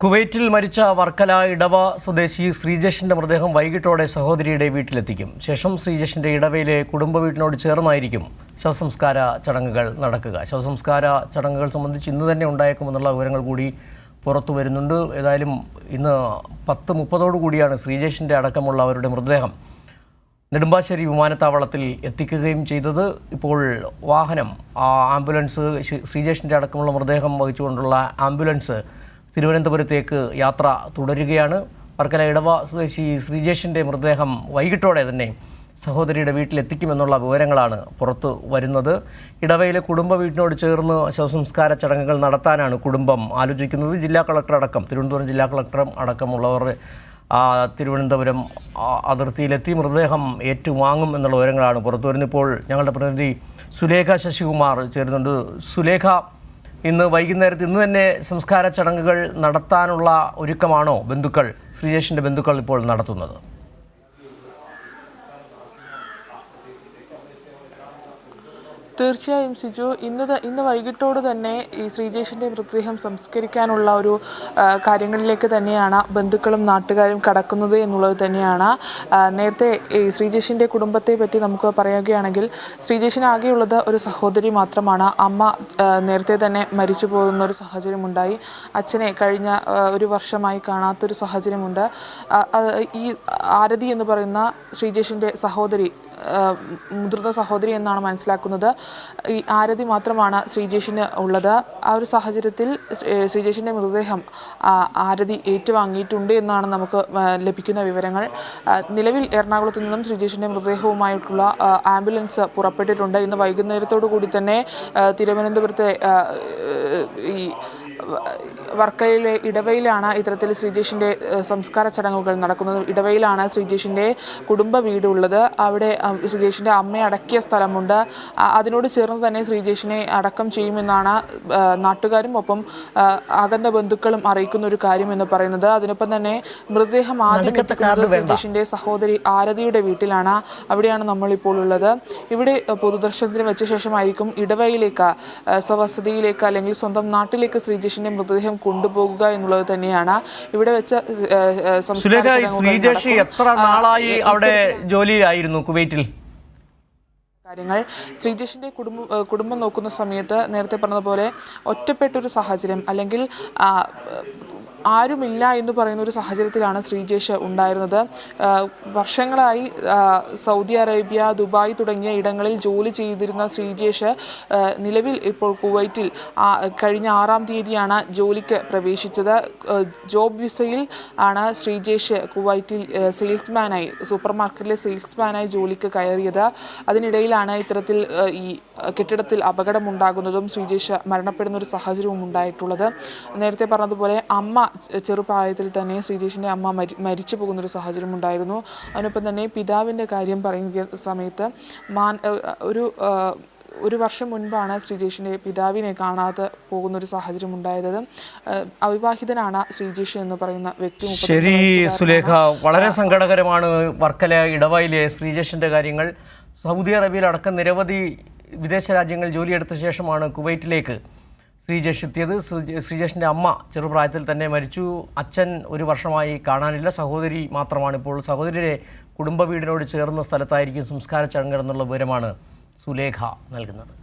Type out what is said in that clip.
കുവൈറ്റിൽ മരിച്ച വർക്കല ഇടവ സ്വദേശി ശ്രീജേഷിന്റെ മൃതദേഹം വൈകിട്ടോടെ സഹോദരിയുടെ വീട്ടിലെത്തിക്കും. ശേഷം ശ്രീജേഷിന്റെ ഇടവയിലെ കുടുംബ വീട്ടിനോട് ചേർന്നായിരിക്കും ശവസംസ്കാര ചടങ്ങുകൾ നടക്കുക. ശവസംസ്കാര ചടങ്ങുകൾ സംബന്ധിച്ച് ഇന്ന് തന്നെ ഉണ്ടായേക്കുമെന്നുള്ള വിവരങ്ങൾ കൂടി പുറത്തു വരുന്നുണ്ട്. ഏതായാലും ഇന്ന് 10:30 കൂടിയാണ് ശ്രീജേഷിന്റെ അടക്കമുള്ള അവരുടെ മൃതദേഹം നെടുമ്പാശ്ശേരി വിമാനത്താവളത്തിൽ എത്തിക്കുകയും ചെയ്തത്. ഇപ്പോൾ വാഹനം ആംബുലൻസ് ശ്രീജേഷിന്റെ അടക്കമുള്ള മൃതദേഹം വഹിച്ചുകൊണ്ടുള്ള ആംബുലൻസ് തിരുവനന്തപുരത്തേക്ക് യാത്ര തുടരുകയാണ്. വർക്കല ഇടവ സ്വദേശി ശ്രീജേഷിൻ്റെ മൃതദേഹം വൈകിട്ടോടെ തന്നെ സഹോദരിയുടെ വീട്ടിലെത്തിക്കുമെന്നുള്ള വിവരങ്ങളാണ് പുറത്തു വരുന്നത്. ഇടവയിലെ കുടുംബ വീട്ടിനോട് ചേർന്ന് ശവസംസ്കാര ചടങ്ങുകൾ നടത്താനാണ് കുടുംബം ആലോചിക്കുന്നത്. ജില്ലാ കളക്ടർ അടക്കം തിരുവനന്തപുരം ജില്ലാ കളക്ടറും അടക്കമുള്ളവർ തിരുവനന്തപുരം അതിർത്തിയിലെത്തി മൃതദേഹം ഏറ്റുവാങ്ങും എന്നുള്ള വിവരങ്ങളാണ് പുറത്തു വരുന്നത്. ഇപ്പോൾ ഞങ്ങളുടെ പ്രതിനിധി സുലേഖ ശശികുമാർ ചേരുന്നുണ്ട്. സുലേഖ, ഇന്ന് വൈകുന്നേരത്ത് ഇന്ന് തന്നെ സംസ്കാര ചടങ്ങുകൾ നടത്താനുള്ള ഒരുക്കമാണോ ശ്രീജേഷിൻ്റെ ബന്ധുക്കൾ ഇപ്പോൾ നടത്തുന്നത്? തീർച്ചയായും സിജു, ഇന്ന് വൈകിട്ടോട് തന്നെ ഈ ശ്രീജേഷിൻ്റെ മൃതദേഹം സംസ്കരിക്കാനുള്ള ഒരു കാര്യങ്ങളിലേക്ക് തന്നെയാണ് ബന്ധുക്കളും നാട്ടുകാരും കടക്കുന്നത് എന്നുള്ളത് തന്നെയാണ്. നേരത്തെ ഈ ശ്രീജേഷിൻ്റെ കുടുംബത്തെ പറ്റി നമുക്ക് പറയുകയാണെങ്കിൽ ശ്രീജേഷിന് ആകെയുള്ളത് ഒരു സഹോദരി മാത്രമാണ്. അമ്മ നേരത്തെ തന്നെ മരിച്ചു പോകുന്ന ഒരു സാഹചര്യമുണ്ടായി. അച്ഛനെ കഴിഞ്ഞ ഒരു വർഷമായി കാണാത്തൊരു സാഹചര്യമുണ്ട്. ഈ ആരതി എന്ന് പറയുന്ന ശ്രീജേഷിൻ്റെ സഹോദരി, മുതിർന്ന സഹോദരി എന്നാണ് മനസ്സിലാക്കുന്നത്. ഈ ആരതി മാത്രമാണ് ശ്രീജേഷിന് ഉള്ളത്. ആ ഒരു സാഹചര്യത്തിൽ ശ്രീജേഷിൻ്റെ മൃതദേഹം ആരതി ഏറ്റുവാങ്ങിയിട്ടുണ്ട് എന്നാണ് നമുക്ക് ലഭിക്കുന്ന വിവരങ്ങൾ. നിലവിൽ എറണാകുളത്ത് നിന്നും ശ്രീജേഷിൻ്റെ മൃതദേഹവുമായിട്ടുള്ള ആംബുലൻസ് പുറപ്പെട്ടിട്ടുണ്ട്. ഇന്ന് വൈകുന്നേരത്തോടു കൂടി തന്നെ തിരുവനന്തപുരത്തെ ഈ വർക്കലയിലെ ഇടവയിലാണ് ഇത്തരത്തിൽ ശ്രീജേഷിൻ്റെ സംസ്കാര ചടങ്ങുകൾ നടക്കുന്നത്. ഇടവയിലാണ് ശ്രീജേഷിൻ്റെ കുടുംബ വീടുള്ളത്. അവിടെ ശ്രീജേഷിൻ്റെ അമ്മയെ അടക്കിയ സ്ഥലമുണ്ട്. അതിനോട് ചേർന്ന് തന്നെ ശ്രീജേഷിനെ അടക്കം ചെയ്യുമെന്നാണ് നാട്ടുകാരും ഒപ്പം അകന്ന ബന്ധുക്കളും അറിയിക്കുന്ന ഒരു കാര്യം എന്ന് പറയുന്നത്. അതിനൊപ്പം തന്നെ മൃതദേഹം ആദ്യം എത്തിക്കുന്നത് ശ്രീജേഷിൻ്റെ സഹോദരി ആരതിയുടെ വീട്ടിലാണ്. അവിടെയാണ് നമ്മളിപ്പോൾ ഉള്ളത്. ഇവിടെ പൊതുദർശനത്തിന് വെച്ച ശേഷമായിരിക്കും ഇടവയിലേക്ക്, സ്വവസതിയിലേക്ക് അല്ലെങ്കിൽ സ്വന്തം നാട്ടിലേക്ക് ശ്രീജേഷിൻ്റെ മൃതദേഹം കൊണ്ടുപോകുക എന്നുള്ളത് തന്നെയാണ്. ഇവിടെ വെച്ച് ശ്രീജേഷ് എത്ര നാളായി അവിടെ ജോലിയിലായിരുന്നു കുവൈറ്റിൽ? കാര്യങ്ങൾ ശ്രീജേഷിൻ്റെ കുടുംബം നോക്കുന്ന സമയത്ത് നേരത്തെ പറഞ്ഞതുപോലെ ഒറ്റപ്പെട്ടൊരു സാഹചര്യം അല്ലെങ്കിൽ ആരുമില്ല എന്ന് പറയുന്ന ഒരു സാഹചര്യത്തിലാണ് ശ്രീജേഷ് ഉണ്ടായിരുന്നത്. വർഷങ്ങളായി സൗദി അറേബ്യ, ദുബായ് തുടങ്ങിയ ഇടങ്ങളിൽ ജോലി ചെയ്തിരുന്ന ശ്രീജേഷ് നിലവിൽ ഇപ്പോൾ കുവൈറ്റിൽ കഴിഞ്ഞ 6-ാം തീയതിയാണ് ജോലിക്ക് പ്രവേശിച്ചത്. ജോബ് വിസയിൽ ആണ് ശ്രീജേഷ് കുവൈറ്റിൽ സെയിൽസ്മാനായി, സൂപ്പർ മാർക്കറ്റിലെ സെയിൽസ്മാനായി ജോലിക്ക് കയറിയത്. അതിനിടയിലാണ് ഇത്തരത്തിൽ ഈ കെട്ടിടത്തിൽ അപകടമുണ്ടാകുന്നതും ശ്രീജേഷ് മരണപ്പെടുന്ന ഒരു സാഹചര്യവും ഉണ്ടായിട്ടുള്ളത്. നേരത്തെ പറഞ്ഞതുപോലെ അമ്മ ചെറുപ്രായത്തിൽ തന്നെ ശ്രീജേഷിൻ്റെ അമ്മ മരിച്ചു പോകുന്നൊരു സാഹചര്യം ഉണ്ടായിരുന്നു. അതിനൊപ്പം തന്നെ പിതാവിൻ്റെ കാര്യം പറയുന്ന സമയത്ത് ഒരു വർഷം മുൻപാണ് ശ്രീജേഷിൻ്റെ പിതാവിനെ കാണാതെ പോകുന്നൊരു സാഹചര്യം ഉണ്ടായത്. അവിവാഹിതനാണ് ശ്രീജേഷ് എന്ന് പറയുന്ന വ്യക്തി. ശരി സുലേഖ, വളരെ സങ്കടകരമാണ് വർക്കല ഇടവയിലെ ശ്രീജേഷിൻ്റെ കാര്യങ്ങൾ. സൗദി അറേബ്യയിലടക്കം നിരവധി വിദേശ രാജ്യങ്ങൾ ജോലിയെടുത്ത ശേഷമാണ് കുവൈറ്റിലേക്ക് ശ്രീജേഷ് എത്തിയത്. ശ്രീജേഷിൻ്റെ അമ്മ ചെറുപ്രായത്തിൽ തന്നെ മരിച്ചു. അച്ഛൻ ഒരു വർഷമായി കാണാനില്ല. സഹോദരി മാത്രമാണ് ഇപ്പോൾ. സഹോദരിയുടെ കുടുംബ വീടിനോട് ചേർന്ന സ്ഥലത്തായിരിക്കും സംസ്കാര ചടങ്ങ് എന്നുള്ള വിവരമാണ് സുലേഖ നൽകുന്നത്.